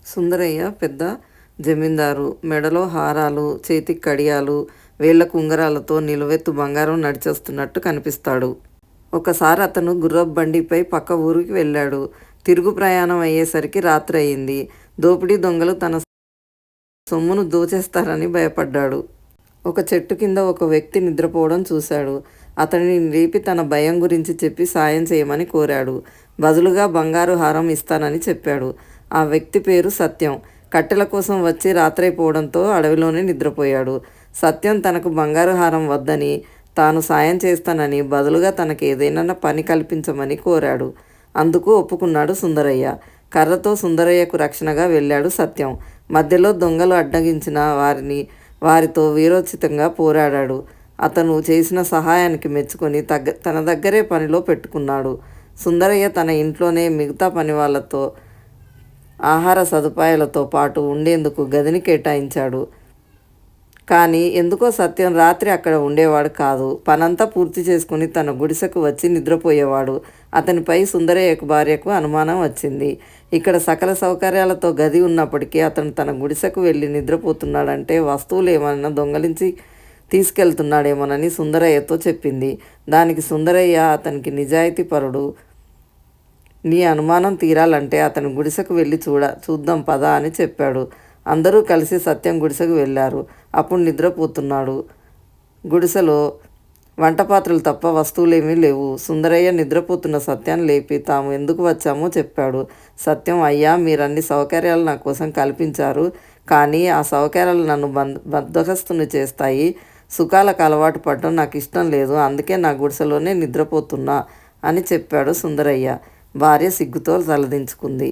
సుందరయ్య పెద్ద జమీందారు. మెడలో హారాలు, చేతికి కడియాలు, వేళ్లకు ఉంగరాలతో నిలువెత్తు బంగారం నడిచొస్తున్నట్టు కనిపిస్తాడు. ఒకసారి అతను గుర్రపు బండిపై పక్క ఊరికి వెళ్ళాడు. తిరుగు ప్రయాణం అయ్యేసరికి రాత్రి అయింది. దోపిడీ దొంగలు తన సొమ్మును దోచేస్తారని భయపడ్డాడు. ఒక చెట్టు కింద ఒక వ్యక్తి నిద్రపోవడం చూశాడు. అతనిని లేపి తన భయం గురించి చెప్పి సాయం చేయమని కోరాడు. బదులుగా బంగారు హారం ఇస్తానని చెప్పాడు. ఆ వ్యక్తి పేరు సత్యం. కట్టెల కోసం వచ్చి రాత్రైపోవడంతో అడవిలోనే నిద్రపోయాడు. సత్యం తనకు బంగారు హారం వద్దని, తాను సాయం చేస్తానని, బదులుగా తనకు ఏదైనా పని కల్పించమని కోరాడు. అందుకు ఒప్పుకున్నాడు సుందరయ్య. కర్రతో సుందరయ్యకు రక్షణగా వెళ్ళాడు సత్యం. మధ్యలో దొంగలు అడ్డగించిన వారితో వీరోచితంగా పోరాడాడు. అతను చేసిన సహాయానికి మెచ్చుకొని తన దగ్గరే పనిలో పెట్టుకున్నాడు. సుందరయ్య తన ఇంట్లోనే మిగతా పని వాళ్ళతో ఆహార సదుపాయాలతో పాటు ఉండేందుకు గదిని కేటాయించాడు. కానీ ఎందుకో సత్యం రాత్రి అక్కడ ఉండేవాడు కాదు. పనంతా పూర్తి చేసుకుని తన గుడిసెకు వచ్చి నిద్రపోయేవాడు. అతనిపై సుందరయ్యకు భార్యకు అనుమానం వచ్చింది. ఇక్కడ సకల సౌకర్యాలతో గది ఉన్నప్పటికీ అతను తన గుడిసెకు వెళ్ళి నిద్రపోతున్నాడంటే వస్తువులు ఏమైనా దొంగలించి తీసుకెళ్తున్నాడేమోనని సుందరయ్యతో చెప్పింది. దానికి సుందరయ్య అతనికి నిజాయితీపరుడు, నీ అనుమానం తీరాలంటే అతని గుడిసెకు వెళ్ళి చూద్దాం పదా అని చెప్పాడు. అందరూ కలిసి సత్యం గుడిసెకు వెళ్ళారు. అప్పుడు నిద్రపోతున్నాడు. గుడిసెలో వంటపాత్రలు తప్ప వస్తువులేమీ లేవు. సుందరయ్య నిద్రపోతున్న సత్యాన్ని లేపి తాము ఎందుకు వచ్చామో చెప్పాడు. సత్యం, అయ్యా, మీరన్ని సౌకర్యాలు నా కోసం కల్పించారు. కానీ ఆ సౌకర్యాలు నన్ను బద్ధకస్తుని చేస్తాయి. సుఖాలకు అలవాటు పడడం నాకు ఇష్టం లేదు. అందుకే నా గుడిసెలోనే నిద్రపోతున్నా అని చెప్పాడు సుందరయ్య. భార్య సిగ్గుతో తలదించుకుంది.